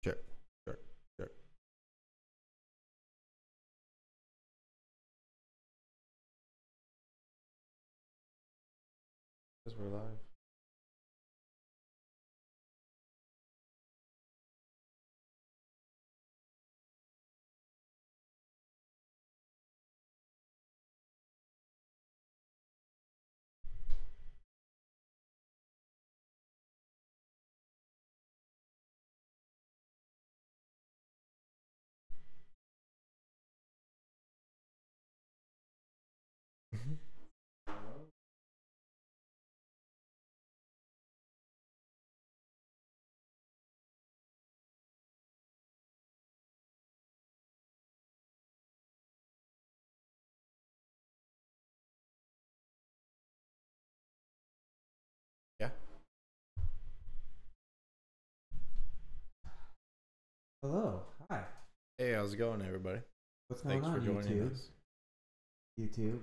Check, check, check. Because we're live. Yeah. Hello. Hi. Hey, how's it going, everybody? What's going Thanks on, for joining YouTube? us. YouTube.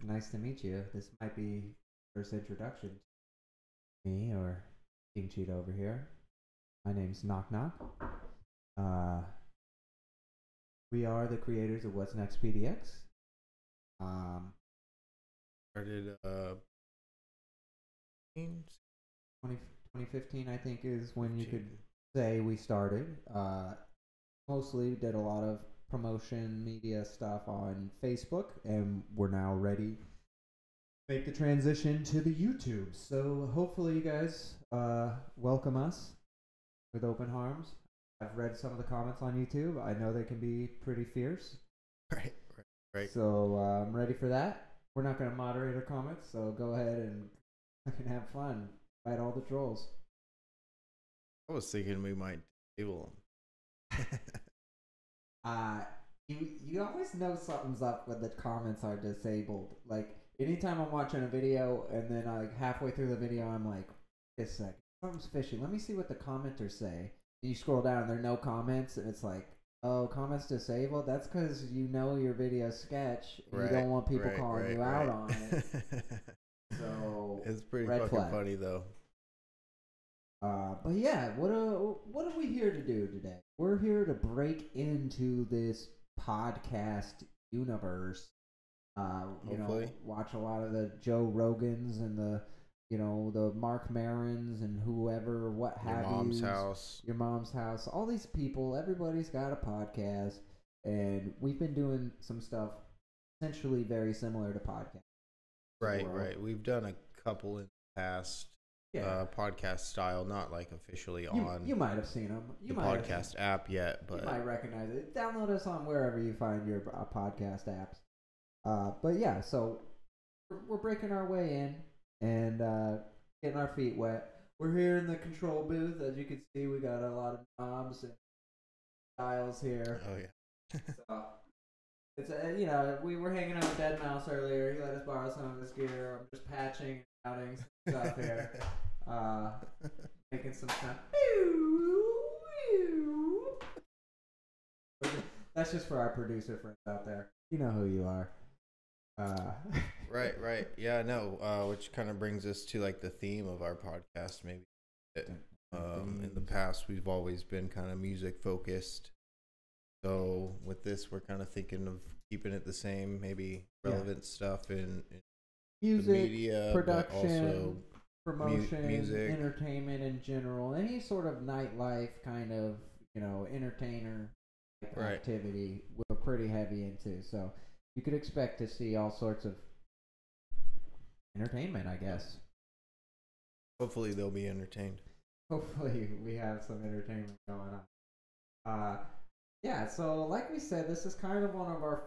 Nice to meet you. This might be first introduction to me or KingCheetah over here. My name's NokNok. We are the creators of What's Next PDX. Started 2015, I think, is when you could say we started. Mostly did a lot of promotion media stuff on Facebook, and we're now ready to make the transition to the YouTube. So hopefully you guys welcome us with open arms. I've read some of the comments on YouTube. I know they can be pretty fierce. Right. So I'm ready for that. We're not going to moderate our comments, so go ahead and I can have fun. Fight all the trolls. I was thinking we might table them. You always know something's up when the comments are disabled. Like anytime I'm watching a video and then like halfway through the video I'm like, wait a second, something's fishy. Let me see what the commenters say. And you scroll down and there are no comments and it's like, oh, comments disabled? That's because you know your video sketch and you don't want people calling you out on it. So it's pretty red fucking flag. funny though. But yeah, what are we here to do today? We're here to break into this podcast universe. Watch a lot of the Joe Rogans and the Mark Marons and whoever, what have you. Your mom's house. All these people, everybody's got a podcast, and we've been doing some stuff essentially very similar to podcast. Right. We've done a couple in the past. Yeah. Podcast style, not like officially on. You might have seen them. The podcast app yet, but you might recognize it. Download us on wherever you find your podcast apps. But yeah, so we're breaking our way in and getting our feet wet. We're here in the control booth, as you can see. We got a lot of knobs and dials here. Oh yeah. So it's we were hanging out with Dead Mouse earlier. He let us borrow some of his gear. I'm just patching and outing some stuff here. Making some sound. That's just for our producer friends out there. You know who you are. Right. Yeah, no. Which kind of brings us to like the theme of our podcast, maybe. In the past, we've always been kind of music focused. So with this, we're kind of thinking of keeping it the same, maybe relevant stuff in music, media, production, but also promotion, music, entertainment in general, any sort of nightlife kind of entertainer activity. We're pretty heavy into, so you could expect to see all sorts of entertainment, I guess. Hopefully, they'll be entertained. Hopefully, we have some entertainment going on. Yeah, so like we said, this is kind of one of our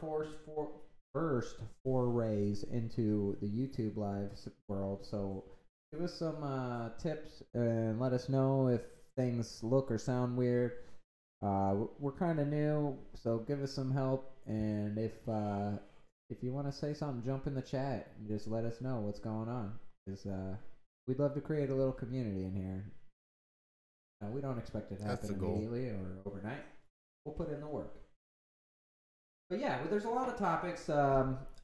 first forays into the YouTube live world. So give us some tips and let us know if things look or sound weird. We're kind of new, so give us some help. And if you want to say something, jump in the chat and just let us know what's going on. Because we'd love to create a little community in here. We don't expect it to happen immediately or overnight. We'll put in the work. But yeah, there's a lot of topics.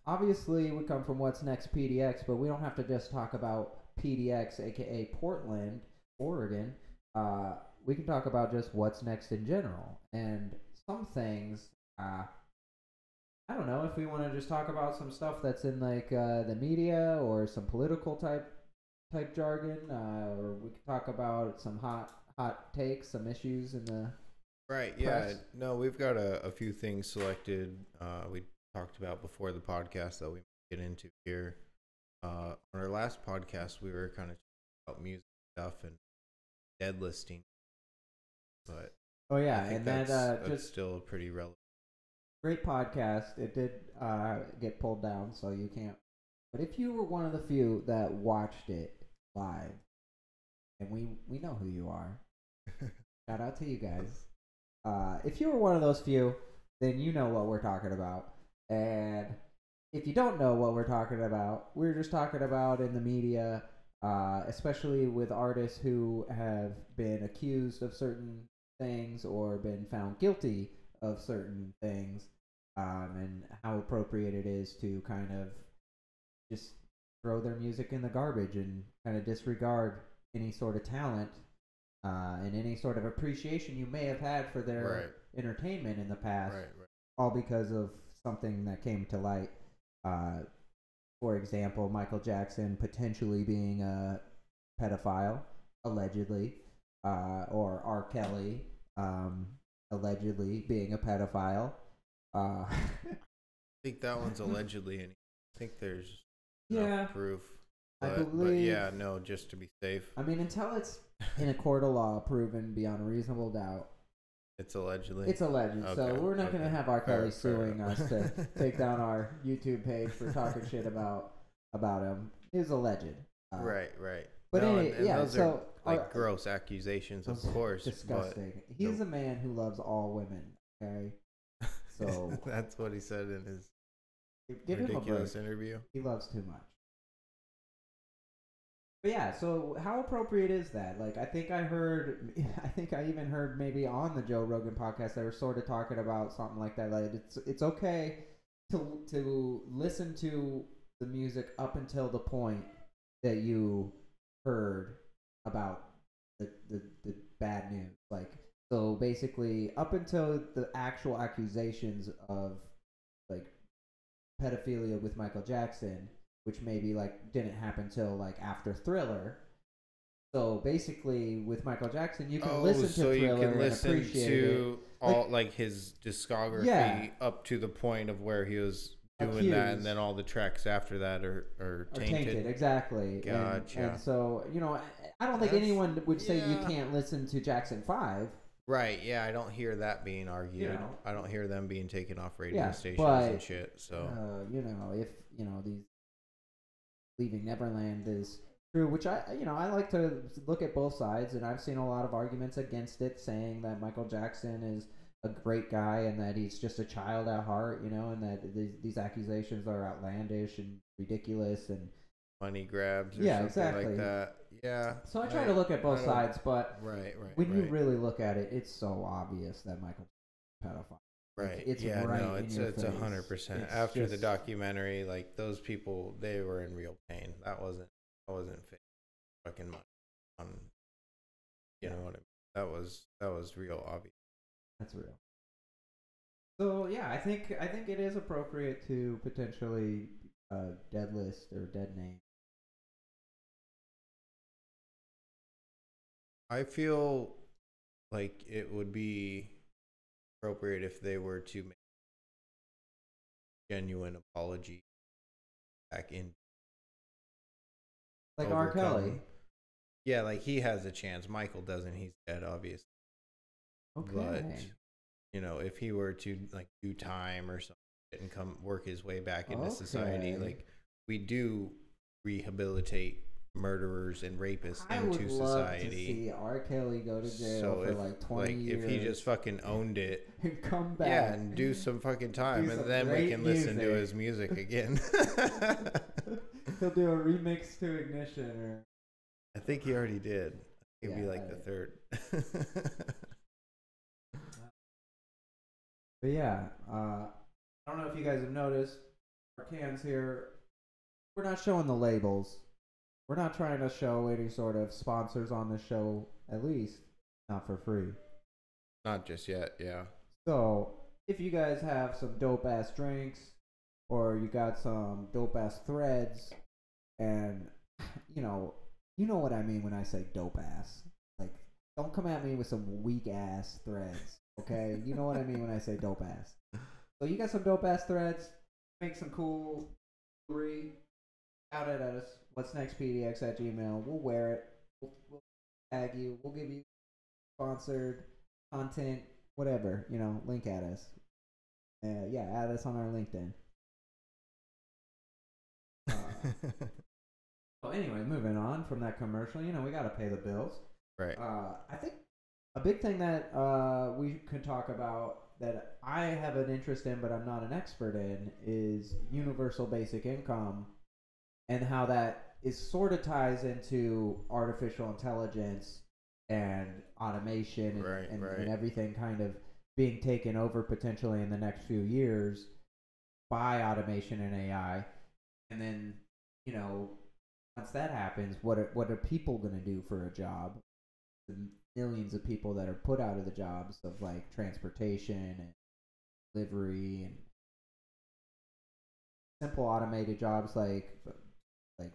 Obviously, we come from What's Next PDX, but we don't have to just talk about PDX, aka Portland, Oregon. we can talk about just what's next in general. And some things, I don't know if we want to just talk about some stuff that's in like the media or some political type jargon, or we could talk about some hot takes, some issues in the Right. press. Yeah. No, we've got a few things selected. We talked about before the podcast that we get into here. On our last podcast, we were kind of talking about music stuff and dead listing, but Oh I yeah, think and that's that just still pretty relevant. great podcast. It did get pulled down, so you can't. But if you were one of the few that watched it live, and we know who you are, shout out to you guys. If you were one of those few, then you know what we're talking about. And if you don't know what we're talking about, we're just talking about in the media, especially with artists who have been accused of certain things or been found guilty of certain things, and how appropriate it is to kind of just throw their music in the garbage and kind of disregard any sort of talent and any sort of appreciation you may have had for their entertainment in the past, all because of something that came to light. For example, Michael Jackson potentially being a pedophile, allegedly, or R. Kelly allegedly being a pedophile. I think that one's allegedly, and I think there's Yeah, enough proof. I But believe. yeah, no, just to be safe, I mean, until it's in a court of law proven beyond a reasonable doubt, it's allegedly. it's alleged. So Okay, we're not going to have R. Kelly fair suing enough. us to take down our YouTube page for talking shit about him. It was alleged. Right. But no, anyway, and yeah, those so are like gross accusations, of course. disgusting. He's a man who loves all women. Okay, so that's what he said in his give him a break. ridiculous interview. He loves too much. But yeah, so how appropriate is that? Like, I think I even heard maybe on the Joe Rogan podcast they were sort of talking about something like that. Like, it's okay to listen to the music up until the point that you heard about the bad news. Like, so basically, up until the actual accusations of like pedophilia with Michael Jackson, which maybe like didn't happen till like after Thriller. So basically, with Michael Jackson, you can listen to so Thriller you can and listen appreciate to it. all like his discography Yeah. up to the point of where he was doing Accused. that, and then all the tracks after that are tainted. Exactly. Gotcha. And so, I don't think anyone would say you can't listen to Jackson 5. Right, yeah, I don't hear that being argued. You know. I don't hear them being taken off radio stations but, and shit. So if these Leaving Neverland is true, which I like to look at both sides, and I've seen a lot of arguments against it, saying that Michael Jackson is a great guy and that he's just a child at heart, and that these accusations are outlandish and ridiculous and money grabs or something exactly. like that. Yeah. So I try to look at both sides, but when you really look at it, it's so obvious that Michael is a pedophile. Right. It's yeah, right no, in it's your 100%. face. After the documentary, like those people, they were in real pain. That wasn't fake fucking money on, you know what I mean? That was real obvious. That's real. So yeah, I think it is appropriate to potentially dead list or dead name. I feel like it would be appropriate if they were to make genuine apology back in. Like R. Kelly. Yeah, like he has a chance. Michael doesn't. He's dead, obviously. Okay. But if he were to like do time or something and come work his way back into society, like we do rehabilitate murderers and rapists into society. Love to see R. Kelly go to jail for like 20 years. If he just fucking owned it and come back, yeah, and do some fucking time, and then we can listen to his music again. He'll do a remix to Ignition, or I think he already did. It'd be like the third. But yeah, I don't know if you guys have noticed our cans here. We're not showing the labels. We're not trying to show any sort of sponsors on the show, at least. not for free. Not just yet, yeah. So if you guys have some dope ass drinks, or you got some dope ass threads, and you know what I mean when I say dope ass. Like, don't come at me with some weak ass threads, okay? You know what I mean when I say dope ass. So you got some dope ass threads, make some cool jewelry, out at us. What's next PDX at Gmail. We'll wear it. We'll tag you. We'll give you sponsored content, whatever. Link at us. Yeah, add us on our LinkedIn. So anyway, moving on from that commercial, we got to pay the bills. Right. I think a big thing that we could talk about that I have an interest in, but I'm not an expert in, is universal basic income, and how that is sort of ties into artificial intelligence and automation and everything kind of being taken over potentially in the next few years by automation and AI. And then, once that happens, what are people going to do for a job? The millions of people that are put out of the jobs of like transportation and delivery and simple automated jobs like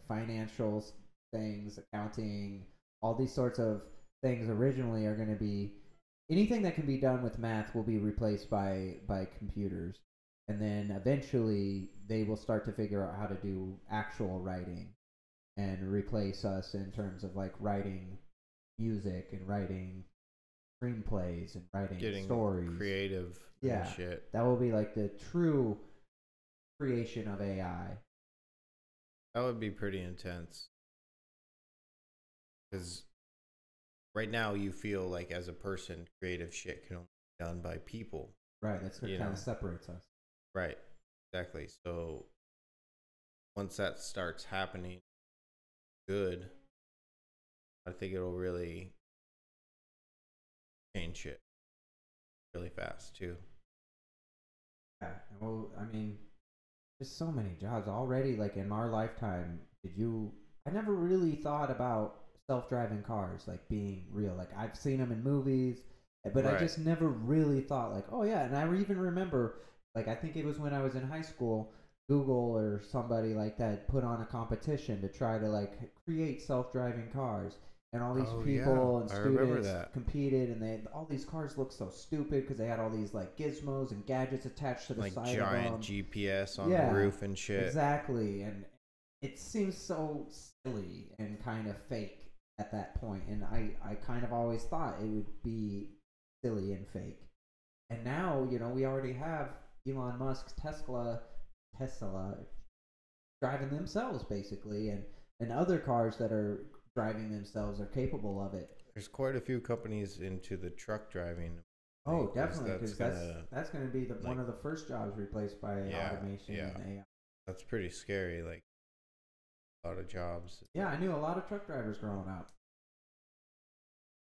financial things, accounting, all these sorts of things originally are going to be anything that can be done with math will be replaced by computers. And then eventually they will start to figure out how to do actual writing and replace us in terms of like writing music and writing screenplays and writing stories. Creative and shit. That will be like the true creation of AI. That would be pretty intense. Because right now you feel like as a person, creative shit can only be done by people. Right, that's what kind of separates us. Right, exactly. So once that starts happening good, I think it'll really change shit really fast too. Yeah, well, I mean, there's so many jobs already. Like in our lifetime, I never really thought about self-driving cars like being real. Like I've seen them in movies, but I just never really thought like, oh yeah. And I even remember, like, I think it was when I was in high school, Google or somebody like that put on a competition to try to like create self-driving cars. And all these people and students competed, and all these cars looked so stupid because they had all these like gizmos and gadgets attached to the side of them. Like giant GPS on the roof and shit. Exactly, and it seems so silly and kind of fake at that point. And I kind of always thought it would be silly and fake. And now, we already have Elon Musk's Tesla driving themselves basically, and other cars that are driving themselves are capable of it. There's quite a few companies into the truck driving. Oh, definitely, because that's going to be one of the first jobs replaced by automation and AI. That's pretty scary, like a lot of jobs. Yeah, I knew a lot of truck drivers growing up.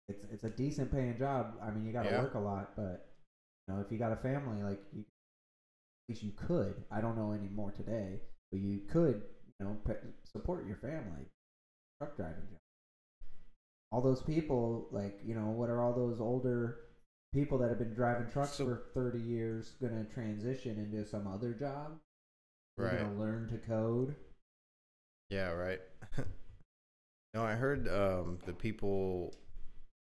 It's a decent paying job. I mean, you got to work a lot, but if you got a family, like at least you could. I don't know anymore today, but you could, support your family. Truck driving job. All those people, like, what are all those older people that have been driving trucks for 30 years going to transition into some other job? They're going to learn to code. Yeah, right. No, I heard the people,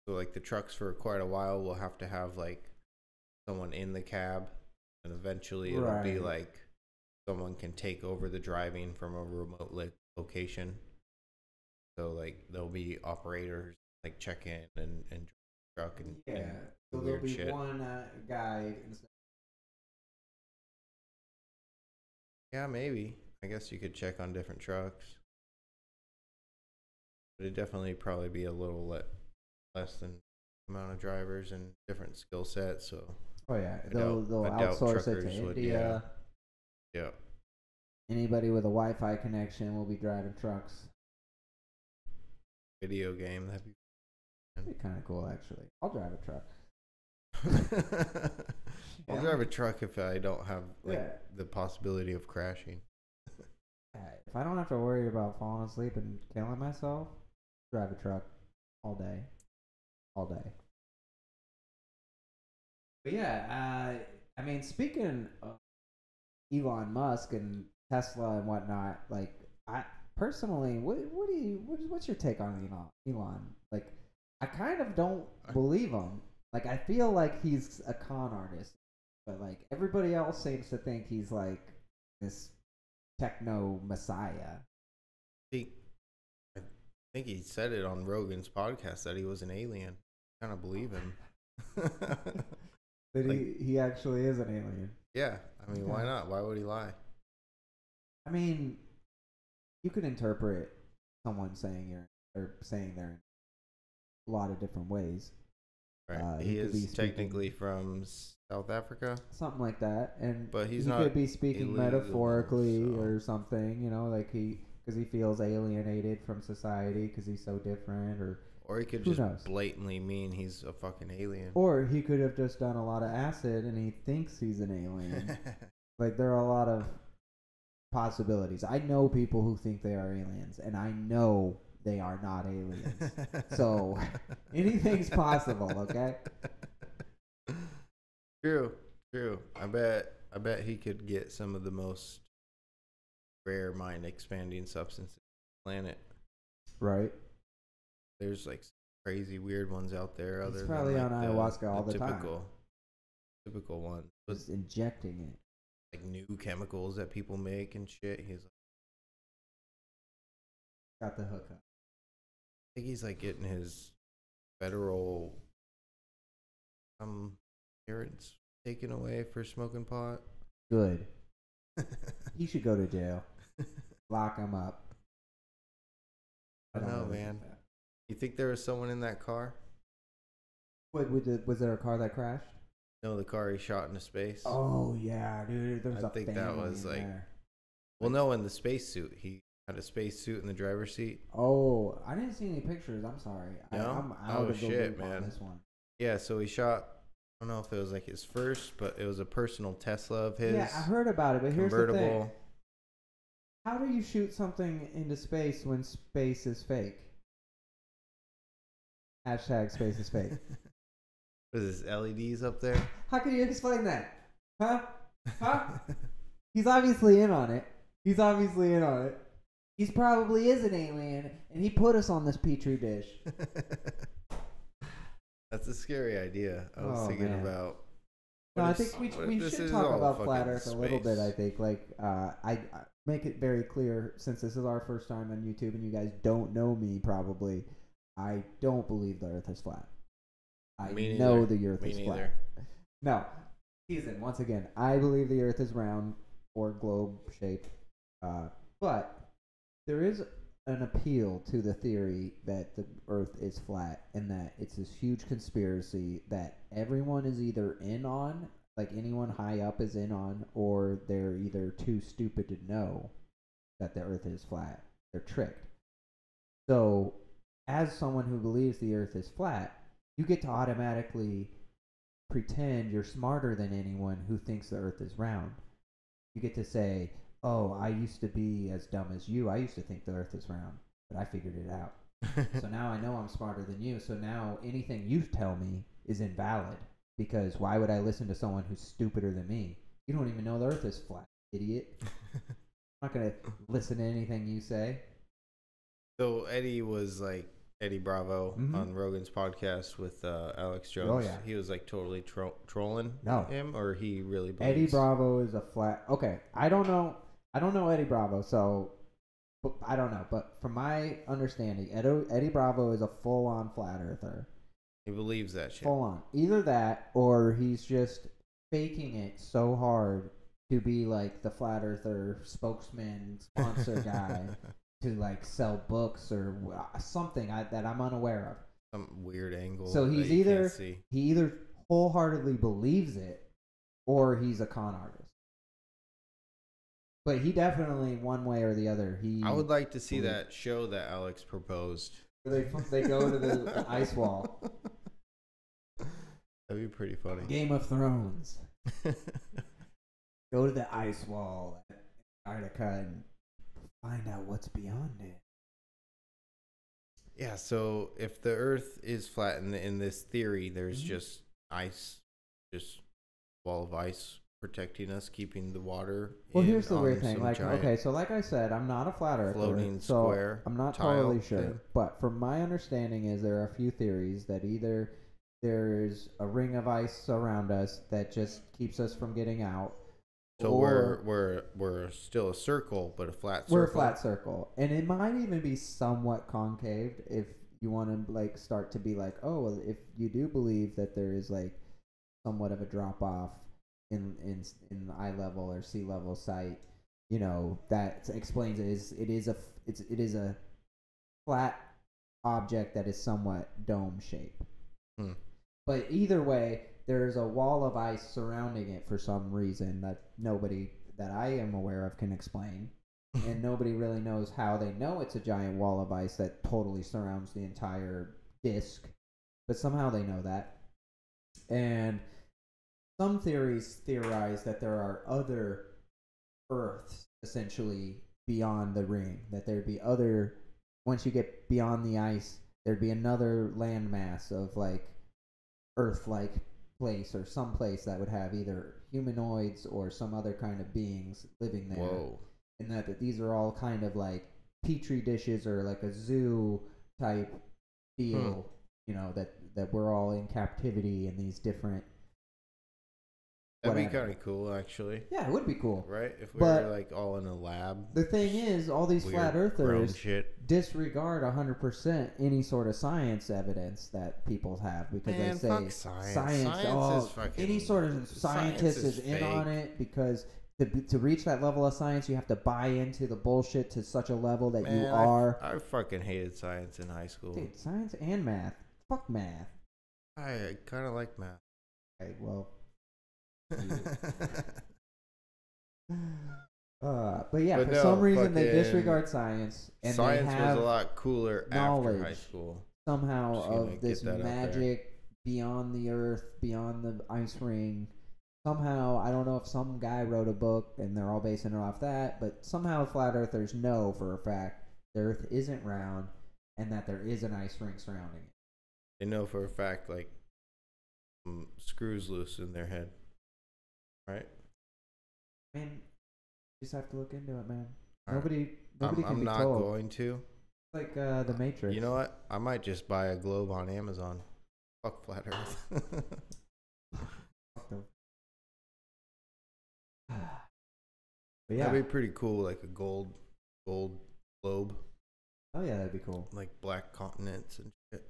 so like the trucks for quite a while will have to have like someone in the cab, and eventually it'll be like someone can take over the driving from a remote location. So like there'll be operators like check in and truck and so there'll be shit. One guy. Yeah, maybe. I guess you could check on different trucks, but it'd definitely probably be a little less than the amount of drivers and different skill sets. So they'll outsource it to India. Yeah. Anybody with a Wi-Fi connection will be driving trucks. Video game, that'd be kind of cool, actually. I'll drive a truck. I'll drive a truck if I don't have the possibility of crashing. If I don't have to worry about falling asleep and killing myself, drive a truck all day. But yeah, I mean, speaking of Elon Musk and Tesla and whatnot, like I personally, what's your take on Elon? Like, I kind of don't believe him. Like, I feel like he's a con artist, but like everybody else seems to think he's like this techno messiah. I think he said it on Rogan's podcast that he was an alien. I kind of believe him. That Like, he actually is an alien. yeah, I mean, why not? Why would he lie? I mean, you could interpret someone saying saying they're in a lot of different ways. Right. He is technically from South Africa, something like that, and but he could be speaking illegal, metaphorically so. or something. You know, like because he feels alienated from society because he's so different, or he could who just knows? Blatantly mean he's a fucking alien. Or he could have just done a lot of acid and he thinks he's an alien. Like, there are a lot of possibilities. I know people who think they are aliens, and I know they are not aliens. So anything's possible, okay? True. I bet he could get some of the most rare mind expanding substances on the planet. Right. There's like crazy weird ones out there. He's other probably than like on ayahuasca all the time. Typical one. Just injecting it. Like new chemicals that people make and shit. He's got the hookup. I think he's like getting his federal clearance taken away for smoking pot. Good. He should go to jail. Lock him up. I know, man. You think there was someone in that car? Wait, was there a car that crashed? No, the car he shot into space. Oh yeah, dude. There's I think that was like. there. Well, no, in the spacesuit. He had a spacesuit in the driver's seat. Oh, I didn't see any pictures. I'm sorry. No? I'm out of the loop man. on this one. Yeah, so he shot. I don't know if it was like his first, but it was a personal Tesla of his. Yeah, I heard about it, but here's the thing. Convertible. How do you shoot something into space when space is fake? Hashtag space is fake. What is this, LEDs up there? How can you explain that? Huh? He's obviously in on it. He's probably is an alien, and he put us on this petri dish. That's a scary idea. I was thinking about. No, I think we should talk about flat Earth a little bit. I think, like, I make it very clear, since this is our first time on YouTube and you guys don't know me probably, I don't believe the Earth is flat. I know the Earth is flat. No, season once again. I believe the Earth is round or globe shaped, but there is an appeal to the theory that the Earth is flat and that it's this huge conspiracy that everyone is either in on, like anyone high up is in on, or they're either too stupid to know that the Earth is flat. They're tricked. So, as someone who believes the Earth is flat, you get to automatically pretend you're smarter than anyone who thinks the Earth is round. You get to say, oh, I used to be as dumb as you. I used to think the Earth is round, but I figured it out. So now I know I'm smarter than you. So now anything you tell me is invalid, because why would I listen to someone who's stupider than me? You don't even know the Earth is flat, idiot. I'm not going to listen to anything you say. So Eddie Bravo on Rogan's podcast with Alex Jones. Oh, yeah. He was like totally trolling him, or he really believes. Eddie Bravo is a flat. Okay, I don't know Eddie Bravo, so I don't know. But from my understanding, Eddie Bravo is a full-on flat earther. He believes that shit. Full on. Either that, or he's just faking it so hard to be like the flat earther spokesman, sponsor guy. To like sell books or something that I'm unaware of. Some weird angle. So he either wholeheartedly believes it, or he's a con artist. But he definitely, one way or the other, I would like to see that show that Alex proposed. Where they go to the ice wall. That'd be pretty funny. Game of Thrones. Go to the ice wall at Antarctica and find out what's beyond it. Yeah, so if the Earth is flat in this theory, there's just ice just wall of ice protecting us, keeping the water. Well, here's the weird thing. Like, okay, so like I said, I'm not a flat earther, floating so square I'm not tile totally sure. thing. But from my understanding, is there are a few theories that either there's a ring of ice around us that just keeps us from getting out. So we're still a circle, but a flat circle. We're a flat circle, and it might even be somewhat concaved if you want to like start to be like, oh, well, if you do believe that there is like somewhat of a drop off in eye level or sea level sight, you know, that explains it is a flat object that is somewhat dome shaped. But either way, there's a wall of ice surrounding it for some reason that nobody that I am aware of can explain. And nobody really knows how they know it's a giant wall of ice that totally surrounds the entire disk. But somehow they know that. And some theories theorize that there are other Earths essentially beyond the ring. That there'd be other, once you get beyond the ice, there'd be another landmass of like Earth-like place or some place that would have either humanoids or some other kind of beings living there. Whoa. And that these are all kind of like petri dishes or like a zoo type deal, you know, that we're all in captivity in these different. That'd be kind of cool, actually. Yeah, it would be cool. Right? If we were like all in a lab. The thing is, all these flat earthers disregard 100% any sort of science evidence that people have because they say fuck science is fucking, any sort of scientist is in on it because to reach that level of science, you have to buy into the bullshit to such a level that you are. I fucking hated science in high school. Dude, science and math. Fuck math. I kind of like math. Okay, well. But yeah, for some reason they disregard science, and science they have was a lot cooler after high school. Somehow of this magic beyond the earth, beyond the ice ring. Somehow, I don't know if some guy wrote a book and they're all basing it off that, but somehow flat earthers know for a fact the earth isn't round and that there is an ice ring surrounding it. They know for a fact, like, screws loose in their head. Right? I mean, you just have to look into it, man. Nobody can be told. I'm not going to. It's like the Matrix. You know what? I might just buy a globe on Amazon. Fuck flat Earth. But yeah, that'd be pretty cool, like a gold globe. Oh yeah, that'd be cool. Like black continents and shit.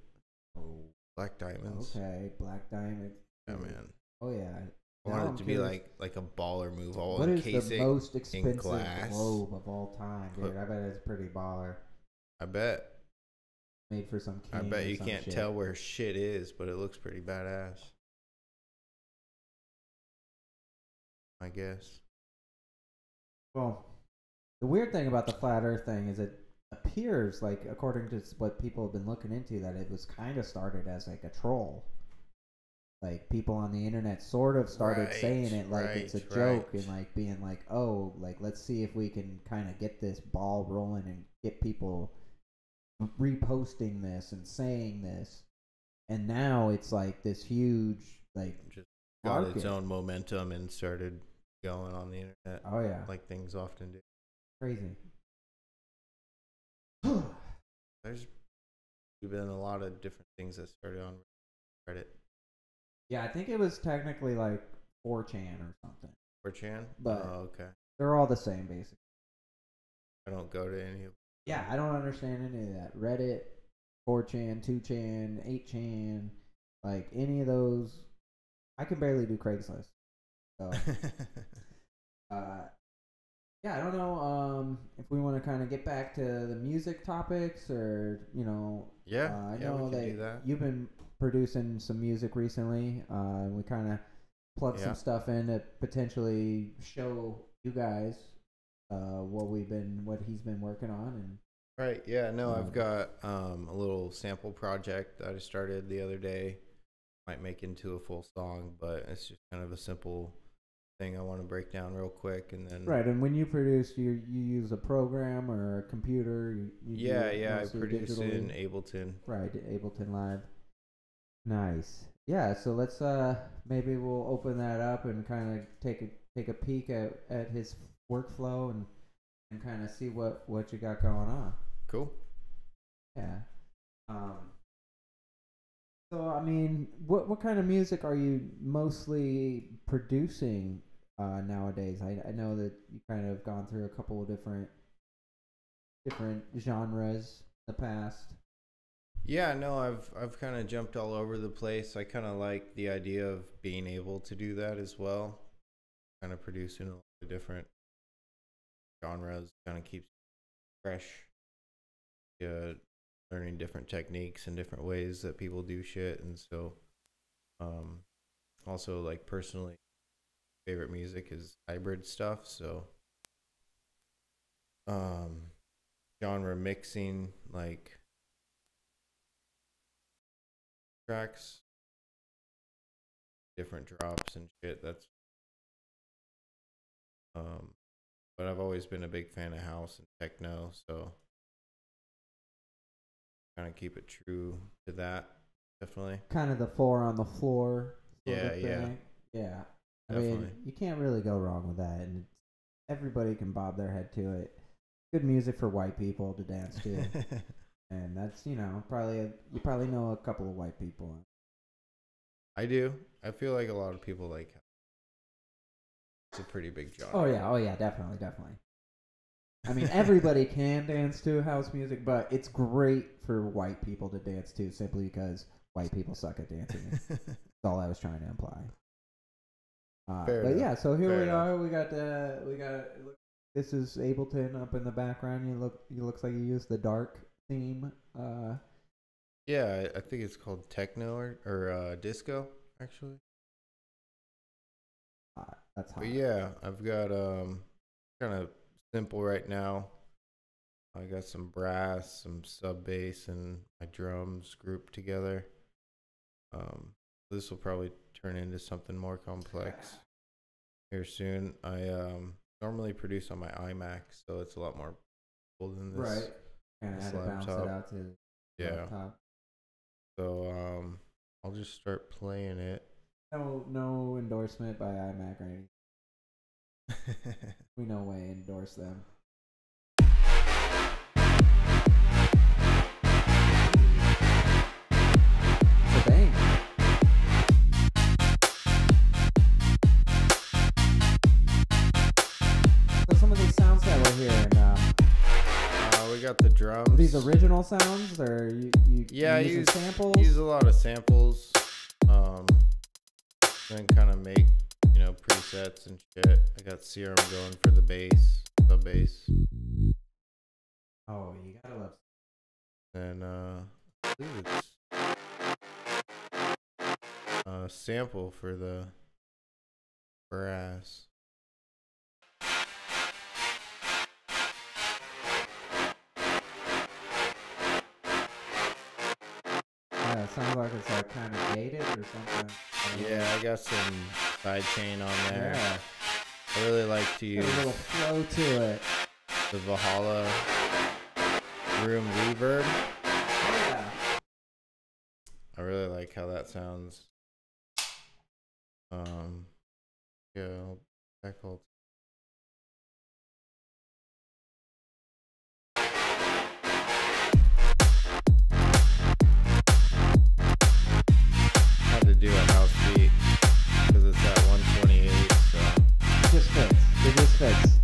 Oh, black diamonds. Okay, black diamonds. Yeah, man. Oh yeah. I want it to be like a baller move, all what encasing. What is the most expensive glass globe of all time, dude? I bet it's pretty baller. I bet. Made for some king. I bet you can't tell where shit is, but it looks pretty badass. I guess. Well, the weird thing about the flat Earth thing is it appears like, according to what people have been looking into, that it was kind of started as like a troll. Like people on the internet sort of started saying it like it's a joke and like being like, oh, like let's see if we can kind of get this ball rolling and get people reposting this and saying this. And now it's like this huge like just got its own momentum and started going on the internet. Oh yeah, like things often do. Crazy. There's been a lot of different things that started on Reddit. Yeah, I think it was technically like 4chan or something. 4chan? But okay. They're all the same, basically. I don't go to any of them. Yeah, I don't understand any of that. Reddit, 4chan, 2chan, 8chan, like any of those. I can barely do Craigslist. So, yeah, I don't know if we want to kind of get back to the music topics or, you know. Yeah, I know we can do that. You've been producing some music recently. We kind of plugged some stuff in to potentially show you guys what he's been working on. And right, yeah, no, I've got a little sample project that I started the other day. Might make into a full song, but it's just kind of a simple thing I want to break down real quick, and then right. And when you produce, you use a program or a computer. I produce in Ableton. Right, Ableton Live. Nice. Yeah, so let's maybe we'll open that up and kind of take a peek at his workflow and kind of see what you got going on. Cool. Yeah. Um so I mean, what kind of music are you mostly producing nowadays? I know that you kind of gone through a couple of different genres in the past. Yeah, no, I've kind of jumped all over the place. I kind of like the idea of being able to do that as well. Kind of producing a lot of different genres kind of keeps fresh. Learning different techniques and different ways that people do shit, and so um, also like personally, favorite music is hybrid stuff. So um, genre mixing like tracks, different drops and shit. That's but I've always been a big fan of house and techno, so kind of keep it true to that. Definitely. Kind of the four on the floor sort Yeah, of yeah, thing. Yeah. I definitely. mean, you can't really go wrong with that, and everybody can bob their head to it. Good music for white people to dance to, and that's you probably know a couple of white people. I do. I feel like a lot of people like it's a pretty big genre. Oh yeah, definitely. I mean, everybody can dance to house music, but it's great for white people to dance to simply because white people suck at dancing. That's all I was trying to imply. Fair But enough. yeah, so here Fair we enough. are. We got. This is Ableton up in the background. You looks like you used the dark theme. Yeah, I think it's called techno or disco actually. That's hot. But yeah, I've got kind of simple right now. I got some brass, some sub bass, and my drums grouped together. This will probably turn into something more complex here soon. I normally produce on my iMac, so it's a lot more cool than this. Right. Kind of had to bounce it out to the Yeah. laptop. So I'll just start playing it. No endorsement by iMac or anything. We no way endorse them. Bang. So some of these sounds that we're hearing, we got the drums. these original sounds, or you using samples? Use a lot of samples. Then kind of make presets and shit. I got Serum going for the bass, sub bass. Oh, you gotta love. And I believe it's a sample for the brass. Yeah, it sounds like it's like kind of gated or something. Yeah, I got some sidechain on there. Yeah. I really like to use a little flow to it. the Valhalla room reverb. Yeah. I really like how that sounds. Yeah, back all. Had to do a house beat because it's at 128, so It just fits. It just fits.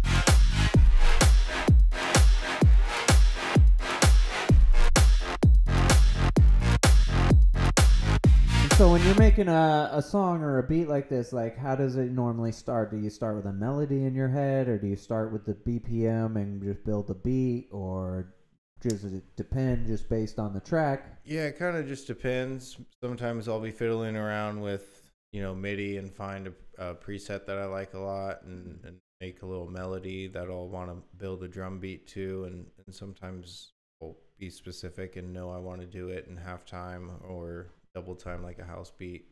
So when you're making a song or a beat like this, like how does it normally start? Do you start with a melody in your head, or do you start with the BPM and just build the beat, or does it depend just based on the track? yeah, it kind of just depends. Sometimes I'll be fiddling around with MIDI and find a preset that I like a lot and make a little melody that I'll want to build a drum beat to, and sometimes I'll be specific and know I want to do it in halftime or double time like a house beat.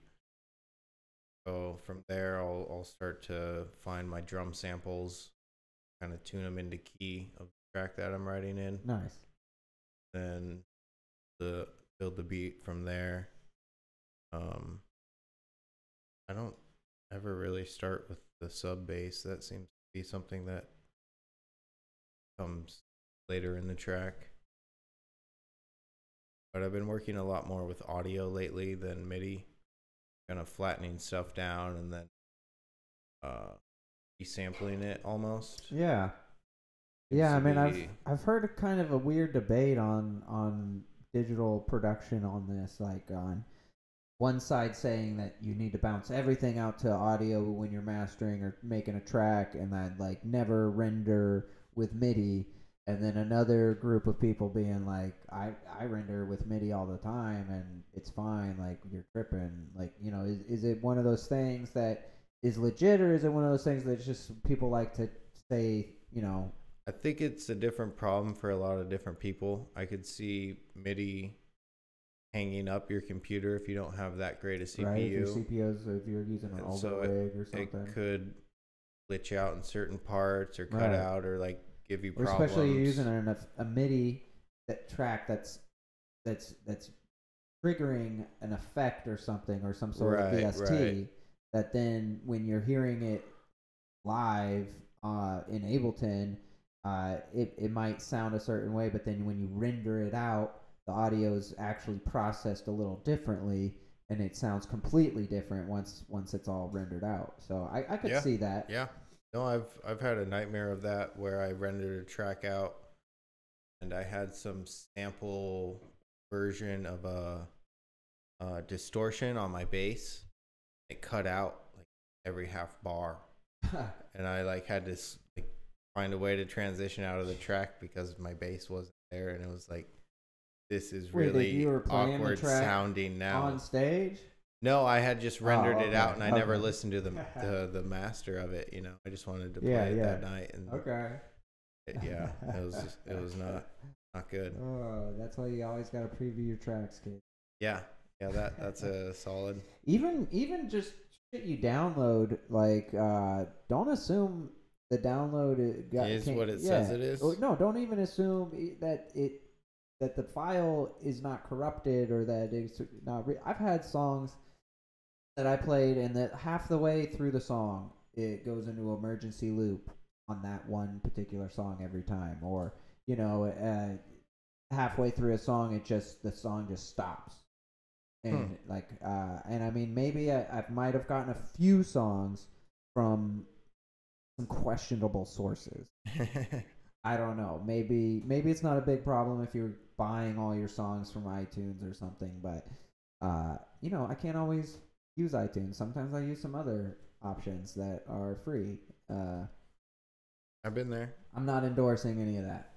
So from there I'll start to find my drum samples, kind of tune them into key of the track that I'm writing in. Nice. Then build the beat from there. I don't ever really start with the sub bass. That seems to be something that comes later in the track. But I've been working a lot more with audio lately than MIDI, kind of flattening stuff down and then resampling it almost. Yeah. Yeah, I mean, I've heard a kind of a weird debate on digital production on this, like on one side saying that you need to bounce everything out to audio when you're mastering or making a track, and that like never render with MIDI, and then another group of people being like, I render with MIDI all the time and it's fine, like you're tripping, like, you know, is it one of those things that is legit, or is it one of those things that just people like to say, you know? I think it's a different problem for a lot of different people. I could see MIDI hanging up your computer if you don't have that great a CPU. Right, if your CPUs, if you're using an older rig or something. It could glitch out in certain parts or cut out or like give you problems. Or especially you're using a MIDI track that's triggering an effect or something, or some sort of VST, that then when you're hearing it live in Ableton, it might sound a certain way, but then when you render it out, the audio is actually processed a little differently, and it sounds completely different once it's all rendered out. So I could see that. Yeah. No, I've had a nightmare of that where I rendered a track out and I had some sample version of a distortion on my bass. It cut out like every half bar. And I like had to like find a way to transition out of the track because my bass wasn't there, and it was like, this is really awkward sounding now. On stage? No, I had just rendered it out, and I never listened to the master of it. You know, I just wanted to play it that night, and it was not good. Oh, that's why you always gotta preview your tracks, kid. Yeah, that's a solid. Even just shit you download, like don't assume the download is what it says it is. No, don't even assume that the file is not corrupted or that it's not. I've had songs that I played, and that half the way through the song it goes into emergency loop on that one particular song every time, or you know, halfway through a song the song just stops, and and I mean, maybe I might have gotten a few songs from some questionable sources. I don't know. Maybe it's not a big problem if you're buying all your songs from iTunes or something, but you know, I can't always use iTunes. Sometimes I use some other options that are free. I've been there. I'm not endorsing any of that.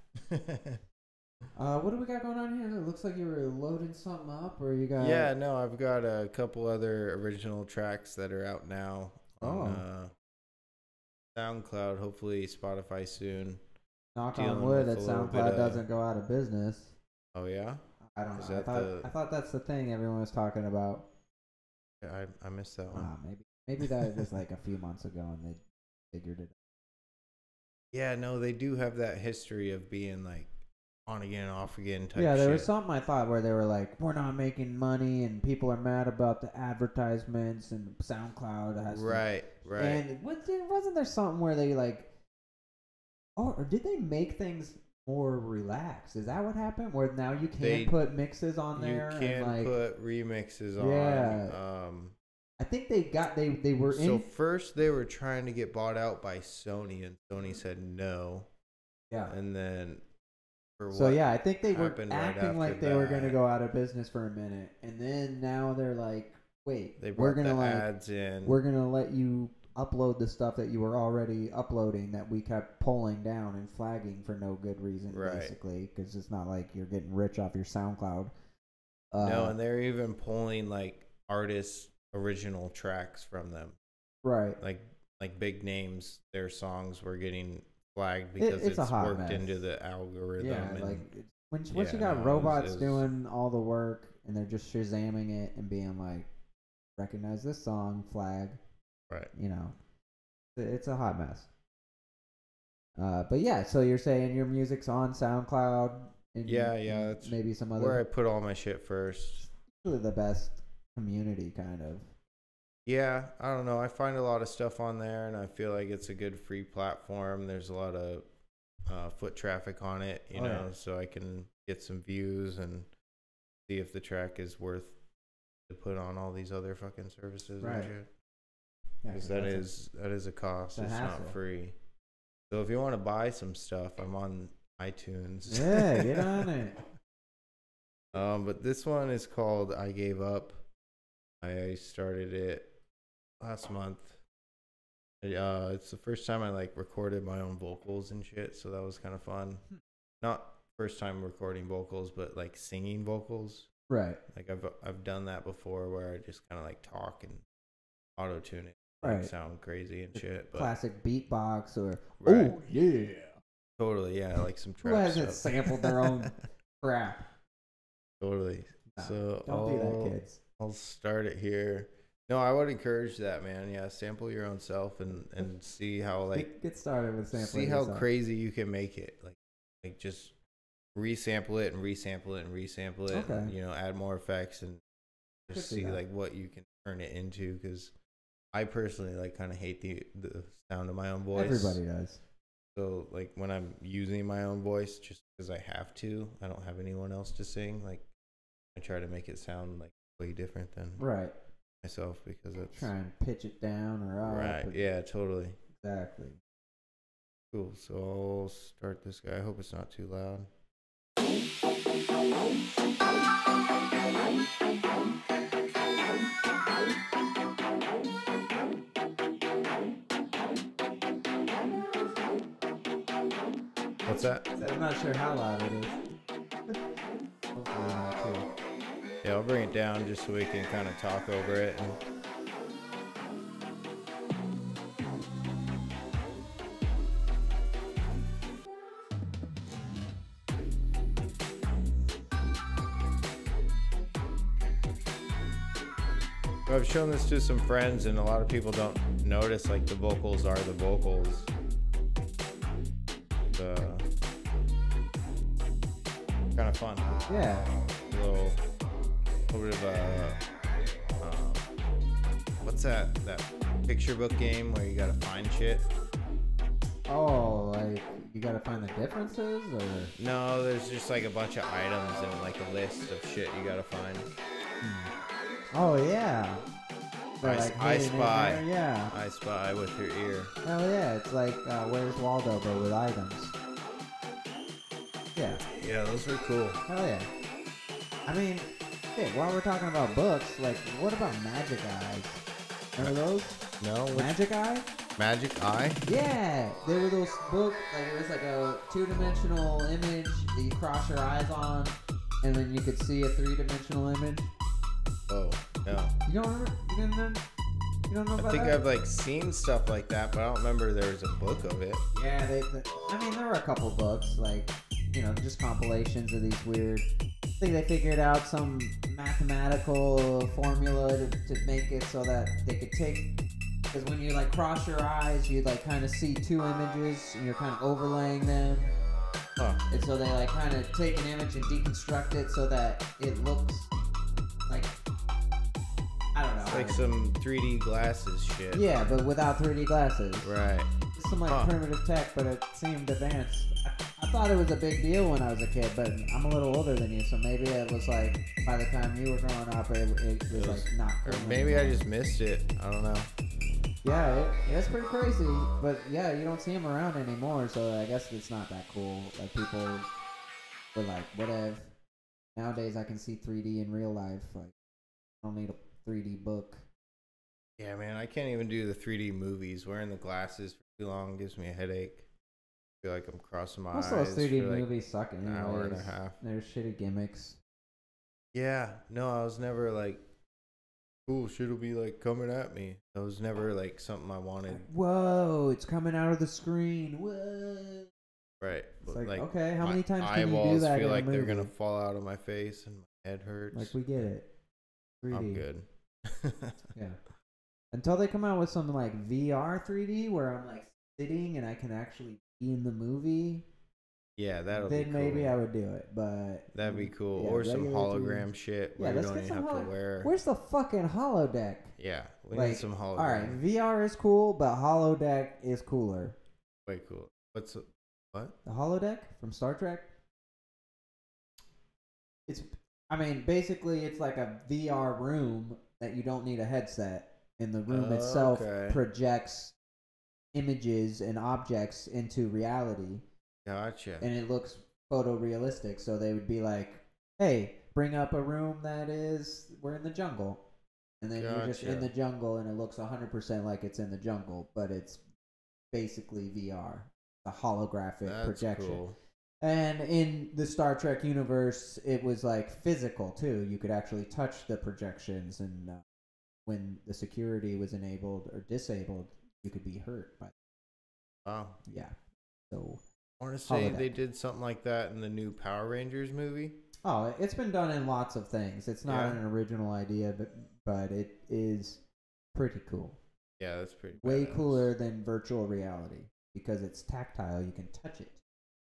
What do we got going on here? It looks like you were loading something up, or you got... Yeah, no, I've got a couple other original tracks that are out now on SoundCloud, hopefully Spotify soon. Knock on wood that SoundCloud doesn't go out of business. Oh, yeah? I don't know. I thought that's the thing everyone was talking about. Yeah, I missed that one. Maybe that was like a few months ago and they figured it out. Yeah, no, they do have that history of being like on again, off again type there was something I thought where they were like, we're not making money and people are mad about the advertisements and SoundCloud has Right. And wasn't there something where they like, or did they make things more relaxed? Is that what happened? Where now you can't put mixes on there? You can't and put remixes on. Yeah. I think they were in. So first they were trying to get bought out by Sony, and Sony said no. Yeah. And then I think they were acting like they were going to go out of business for a minute, and then now they're like, wait, we're going to ads in. We're going to let you upload the stuff that you were already uploading that we kept pulling down and flagging for no good reason, basically, because it's not like you're getting rich off your SoundCloud. No, and they're even pulling like artists' original tracks from them. Right. Like big names, their songs were getting flagged because it's worked into the algorithm. Yeah, like once you got robots doing all the work and they're just shazamming it and being like, recognize this song, flag. Right. You know, it's a hot mess. But yeah, so you're saying your music's on SoundCloud? And that's maybe some other. Where I put all my shit first. Really the best community, kind of. Yeah, I don't know. I find a lot of stuff on there, and I feel like it's a good free platform. There's a lot of foot traffic on it, you know, so I can get some views and see if the track is worth to put on all these other fucking services and shit. Because that is a cost. It's not free. So if you want to buy some stuff, I'm on iTunes. Yeah, get on it. But this one is called I Gave Up. I started it last month. It's the first time I like recorded my own vocals and shit, so that was kind of fun. Not first time recording vocals, but like singing vocals. Right. Like I've done that before, where I just kind of like talk and auto tune it, like sound crazy and shit. But classic beatbox or oh yeah, totally, yeah, like some trap. Who hasn't sampled their own crap? Totally. No, so don't do that, kids. I'll start it here. No, I would encourage that, man. Yeah, sample your own self and see how like get started with sampling. See how crazy you can make it. Like just resample it and resample it and resample it. Okay. And, you know, add more effects and just see like what you can turn it into. Because I personally like kind of hate the sound of my own voice. Everybody does. So like when I'm using my own voice, just because I have to, I don't have anyone else to sing. Like I try to make it sound like way different than myself, because it's try and pitch it down or up. Right. Yeah, totally. Exactly. Cool. So I'll start this guy. I hope it's not too loud. What's that? I'm not sure how loud it is. Hopefully not too. Yeah, I'll bring it down just so we can kind of talk over it. I've shown this to some friends, and a lot of people don't notice like the vocals are the vocals. Kind of fun. Yeah. A little bit of a what's that picture book game where you gotta find shit? Oh, like you gotta find the differences, or no? There's just like a bunch of items and like a list of shit you gotta find. Oh yeah. I spy. Yeah. I spy with your ear. Oh yeah, it's like Where's Waldo, but with items. Yeah. Yeah, those are cool. Hell yeah. I mean, shit, while we're talking about books, like, what about Magic Eyes? Remember those? No. Magic Eye? Magic Eye? Yeah. There were those books, like, it was like a two-dimensional image that you cross your eyes on, and then you could see a three-dimensional image. Oh, no. You don't remember? You don't know about that? I think I've, like, seen stuff like that, but I don't remember there was a book of it. Yeah, I mean, there were a couple books, like, you know, just compilations of these weird. I think they figured out some mathematical formula to make it so that they could take. Because when you like cross your eyes, you like kind of see two images and you're kind of overlaying them. And so they like kind of take an image and deconstruct it so that it looks like, I don't know. It's like some 3D glasses shit. Yeah, but without 3D glasses. Right. It's some like primitive tech, but it seemed advanced. I thought it was a big deal when I was a kid, but I'm a little older than you, so maybe it was like by the time you were growing up, it was like not cool. Or maybe I just missed it. I don't know. Yeah, it's pretty crazy, but yeah, you don't see them around anymore, so I guess it's not that cool. Like people were like, whatever. Nowadays I can see 3D in real life. Like I don't need a 3D book. Yeah, man, I can't even do the 3D movies. Wearing the glasses for too long gives me a headache. I feel like I'm crossing my eyes. Most of those 3D movies suck anyways. An hour and a half. They're shitty gimmicks. Yeah, no, I was never like, cool, shit'll be like coming at me. That was never like something I wanted. Whoa, it's coming out of the screen. What? Right. It's like, okay, how many times can you do that? I feel like they're gonna fall out of my face and my head hurts. Like we get it. 3D. I'm good. Yeah. Until they come out with some like VR 3D where I'm like sitting and I can actually be in the movie. Yeah, that'll then be cool. maybe I would do it. But That'd be cool. yeah, or some regular hologram 3D. shit Yeah, where you let's don't get even some have to wear. Where's the fucking holodeck? Yeah, we Like, need some hologram. all right, VR is cool, but holodeck is cooler. Way cool. What? The holodeck from Star Trek? Basically, it's like a VR room that you don't need a headset, and the room itself projects images and objects into reality. Gotcha. And it looks photorealistic, so they would be like, hey, bring up a room we're in the jungle. And then you're just in the jungle, and it looks 100% like it's in the jungle, but it's basically VR, a holographic projection. Cool. And in the Star Trek universe, it was like physical too. You could actually touch the projections, and when the security was enabled or disabled, you could be hurt by. Wow. Yeah. So. I want to say they did something like that in the new Power Rangers movie. Oh, it's been done in lots of things. It's not an original idea, but it is pretty cool. Yeah, that's pretty way cooler than virtual reality because it's tactile. You can touch it.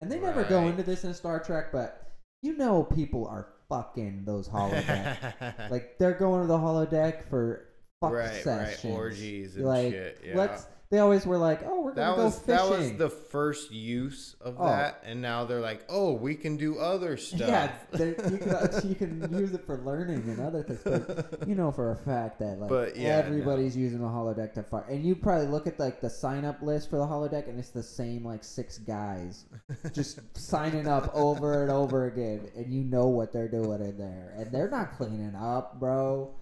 And they never go into this in Star Trek, but you know people are fucking those holodecks. Like, they're going to the holodeck for fuck sessions. Right, orgies and shit. Yeah. They always were like, oh, we're going to go fishing. That was the first use of that, and now they're like, oh, we can do other stuff. Yeah, you can use it for learning and other things. But you know for a fact that everybody's using the holodeck to fire. And you probably look at like the sign-up list for the holodeck, and it's the same like 6 guys just signing up over and over again, and you know what they're doing in there. And they're not cleaning up, bro.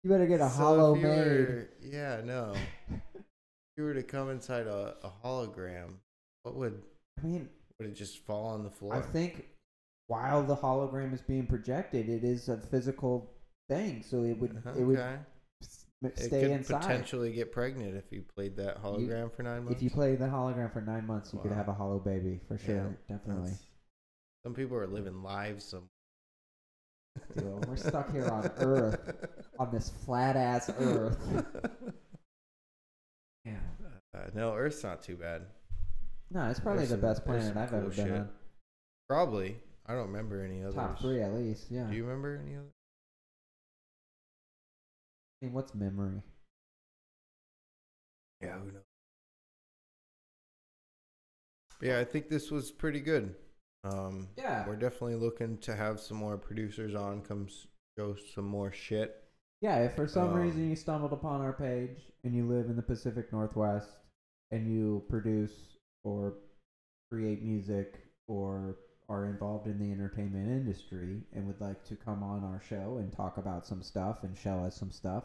You better get a holo made. Yeah, no. If you were to come inside a hologram, would it just fall on the floor? I think while the hologram is being projected, it is a physical thing, so it would stay inside. Potentially get pregnant if you played that hologram for 9 months. If you played the hologram for 9 months, you could have a holo baby for sure. Definitely. Some people are living lives somewhere. Dude, we're stuck here on Earth, on this flat ass Earth. Yeah. No, Earth's not too bad. No, it's probably the best planet I've ever been on. Probably. I don't remember any others. Top 3 at least, yeah. Do you remember any others? I mean, what's memory? Yeah, who knows? Yeah, I think this was pretty good. We're definitely looking to have some more producers on, come show some more shit. Yeah, if for some reason you stumbled upon our page and you live in the Pacific Northwest and you produce or create music or are involved in the entertainment industry and would like to come on our show and talk about some stuff and show us some stuff,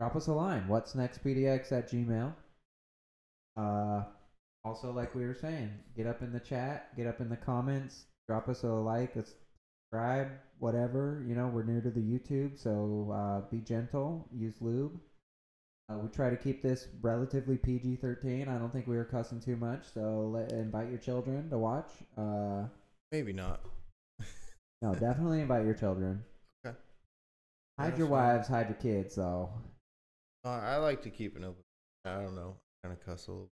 drop us a line. What's next PDX at Gmail. Also, like we were saying, get up in the chat, get up in the comments, drop us a like, a subscribe, whatever. You know, we're new to the YouTube, so be gentle, use lube. We try to keep this relatively PG-13. I don't think we were cussing too much, so invite your children to watch. Maybe not. No, definitely invite your children. Okay. Hide your wives, hide your kids, though. I like to keep it open. I don't know. Kind of cuss a little.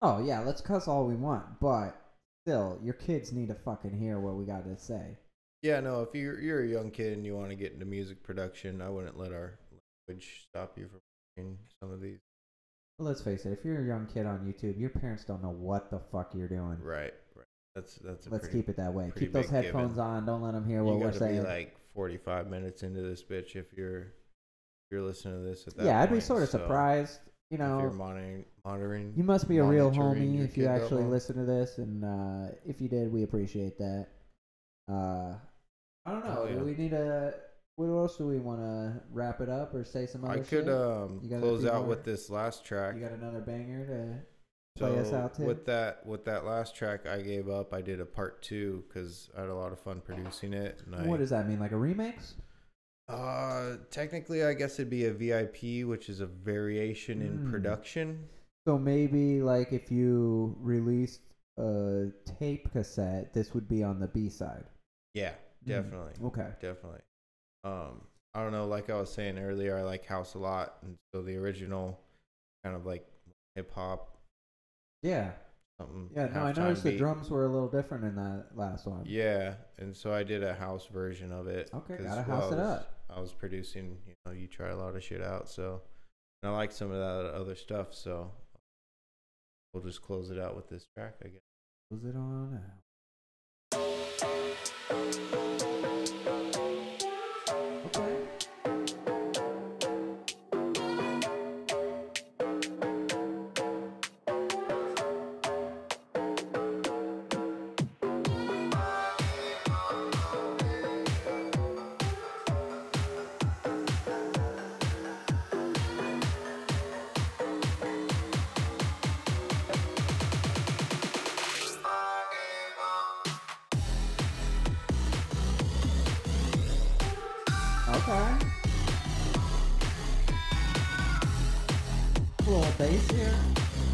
Oh, yeah, let's cuss all we want, but still, your kids need to fucking hear what we got to say. Yeah, no, if you're a young kid and you want to get into music production, I wouldn't let our language stop you from watching some of these. Well, let's face it, if you're a young kid on YouTube, your parents don't know what the fuck you're doing. Right. Let's keep it that way. Keep those headphones on. Don't let them hear what we're saying. You gotta be like 45 minutes into this bitch if you're listening to this at that point. Yeah, I'd be sort of surprised. You know, if you're monitoring, you must be a real homie if you actually listen to this, and if you did, we appreciate that. I don't know. Do we need what else do we want to wrap it up or say some other shit? I could close out with this last track. You got another banger to play us out to? With that last track, I gave up. I did a part 2 because I had a lot of fun producing it. And what does that mean? Like a remix? Technically, I guess it'd be a VIP, which is a variation in production. So maybe like if you released a tape cassette, this would be on the B side. Yeah, definitely. Okay, definitely. I don't know. Like I was saying earlier, I like house a lot, and so the original kind of like hip hop. Yeah. something. Yeah, no, I noticed the drums were a little different in that last one. Yeah, and so I did a house version of it. Okay, gotta house it up. I was producing, you try a lot of shit out, so and I like some of that other stuff, so we'll just close it out with this track, I guess. Close it on out. Okay. A little bass here.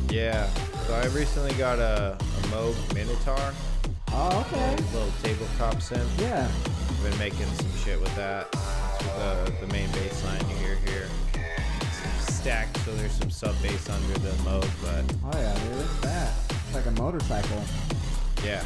Yeah. So I recently got a Moog Minotaur. Oh, okay. A little tabletop synth. Yeah. I've been making some shit with that. The main bass line you hear here. It's stacked, so there's some sub bass under the Moog, but. Oh yeah, dude, it's fast. It's like a motorcycle. Yeah.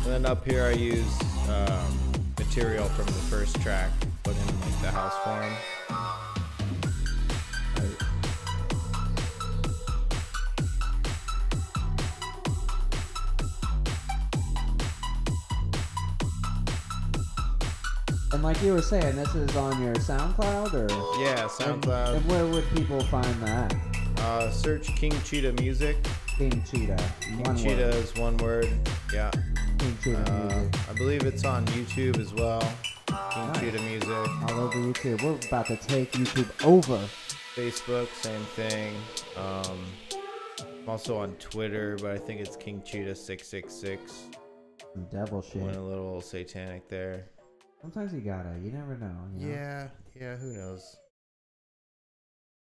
And then up here I use material from the first track, put in like the house form. And like you were saying, this is on your SoundCloud, or? Yeah, SoundCloud. And where would people find that? Search KingCheetah Music. KingCheetah. KingCheetah is one word. Yeah. KingCheetah Music. I believe it's on YouTube as well. KingCheetah Music. All over YouTube. We're about to take YouTube over. Facebook, same thing. I'm also on Twitter, but I think it's KingCheetah666. Some devil shit. Went a little satanic there. Sometimes you never know. You know? Yeah, who knows?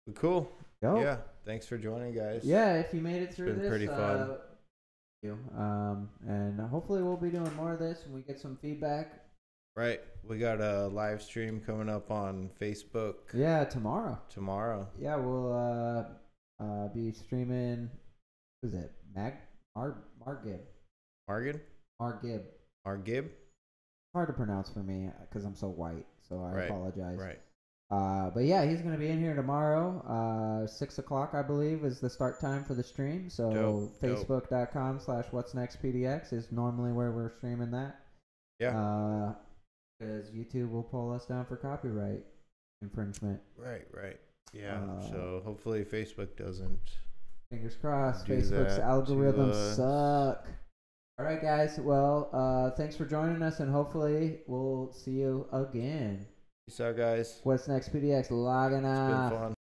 But cool. Yo. Yeah, thanks for joining, guys. Yeah, if you made it through It's been pretty fun. And hopefully we'll be doing more of this and we get some feedback. Right, we got a live stream coming up on Facebook. Yeah, tomorrow. Yeah, we'll be streaming. Who's it? Margib. Margib. Hard to pronounce for me because I'm so white, so I apologize. Right. But yeah, he's going to be in here tomorrow. 6 o'clock, I believe, is the start time for the stream. So Facebook.com/What'sNextPDX is normally where we're streaming that. Yeah. Because YouTube will pull us down for copyright infringement. Right. Yeah. So hopefully Facebook doesn't. Fingers crossed. Facebook's algorithms suck. All right, guys. Well, thanks for joining us, and hopefully we'll see you again. Peace out, guys. What's Next PDX logging off. It's been fun.